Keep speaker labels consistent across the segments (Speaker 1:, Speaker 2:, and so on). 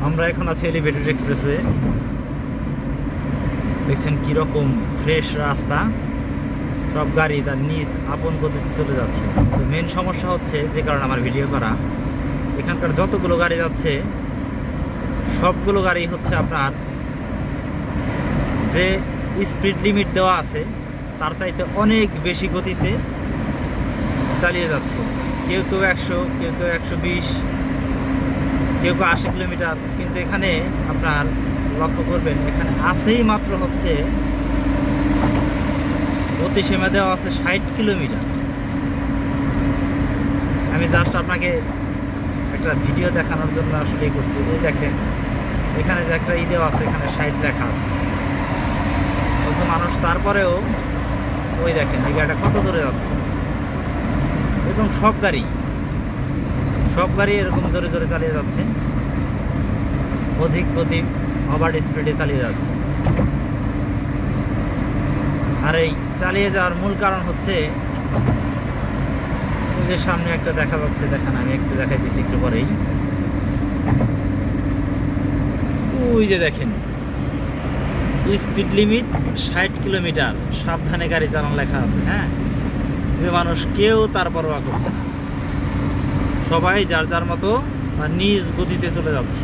Speaker 1: আমরা এখন আছি এলিভেটেড এক্সপ্রেসওয়ে। দেখছেন কীরকম ফ্রেশ রাস্তা, সব গাড়ি তার নিজ আপন গতিতে চলে যাচ্ছে। তো মেন সমস্যা হচ্ছে, যে কারণে আমার ভিডিও করা, এখানকার যতগুলো গাড়ি যাচ্ছে সবগুলো গাড়ি হচ্ছে আপনার যে স্পিড লিমিট দেওয়া আছে তার চাইতে অনেক বেশি গতিতে চালিয়ে যাচ্ছে। কেউ কেউ 100, কেউ কেউ 120, কেউ কেউ 80 কিলোমিটার। কিন্তু এখানে আপনার লক্ষ্য করবেন, এখানে আসেই মাত্র হচ্ছে গতিসীমা দেওয়া আছে 60 কিলোমিটার। আমি জাস্ট আপনাকে একটা ভিডিও দেখানোর জন্য আসলে করছি। এই দেখেন এখানে যে একটা দেওয়া আছে, এখানে 60 লেখা আছে, অথচ মানুষ তারপরেও ওই দেখেন এই গাড়িটা কত দূরে যাচ্ছে। এরকম সব গাড়ি এরকম জোরে জোরে চালিয়ে যাচ্ছে, অধিক গতি ওভার স্পিডে চালিয়ে যাচ্ছে। আর এই চালিয়ে যাওয়ার মূল কারণ হচ্ছে, ওই যে সামনে একটা দেখা যাচ্ছে, দেখেন আমি একটু দেখাই দিচ্ছি একটু পরেই। ওই যে দেখেন স্পিড লিমিট 60 কিলোমিটার, সাবধানে গাড়ি চালানো লেখা আছে। হ্যাঁ, মানুষ কেউ তার পরোয়া করছে না, সবাই যার যার মতো বা নিজ গতিতে চলে যাচ্ছে।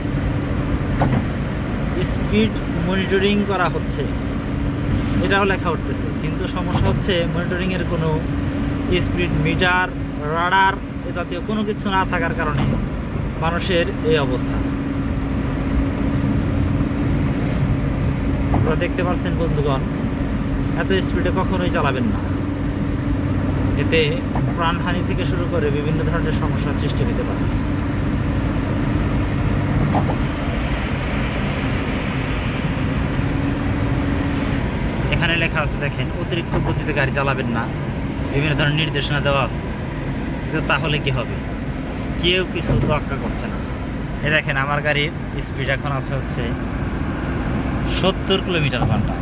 Speaker 1: স্পিড মনিটরিং করা হচ্ছে এটাও লেখা উঠতেছে, কিন্তু সমস্যা হচ্ছে মনিটরিংয়ের কোনো স্পিড মিটার, রাডার এ জাতীয় কোনো কিছু না থাকার কারণে মানুষের এই অবস্থা। আপনারা দেখতে পাচ্ছেন বন্ধুগণ, এত স্পিডে কখনোই চালাবেন না, এতে প্রাণহানি থেকে শুরু করে বিভিন্ন ধরনের সমস্যার সৃষ্টি হতে পারে। এখানে লেখা আছে দেখেন, অতিরিক্ত গতিতে গাড়ি চালাবেন না, বিভিন্ন ধরনের নির্দেশনা দেওয়া আছে। কিন্তু তাহলে কি হবে? কেউ কিছু তোয়াক্কা করছে না। এ দেখেন আমার গাড়ির স্পিড এখন আছে হচ্ছে 70 কিলোমিটার ঘন্টা,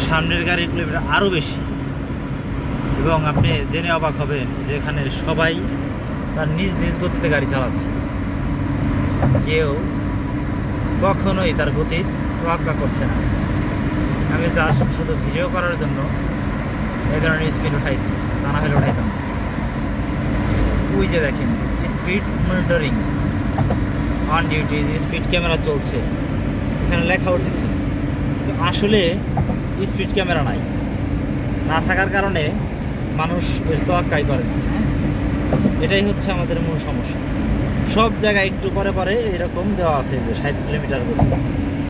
Speaker 1: সামনের গাড়ির কিলোমিটার আরও বেশি। এবং আপনি জেনে অবাক হবেন যে এখানে সবাই তার নিজ নিজ গতিতে গাড়ি চালাচ্ছে, কেউ কখনোই তার গতির তোয়াক্কা করছে না। আমি যা শুধু ভিডিও করার জন্য এই ধরনের স্পিড উঠাইছি, তা না হলে উঠাইতাম না। ওই যে দেখেন speed monitoring on duty, speed camera চলছে, এখানে লেখা উঠেছে। তো আসলে স্পিড ক্যামেরা না থাকার কারণে মানুষ এর তোয়াক্কাই করে না। হ্যাঁ, এটাই হচ্ছে আমাদের মূল সমস্যা। সব জায়গায় একটু পরে পরে এরকম দেওয়া আছে যে 60 কিলোমিটার গতি।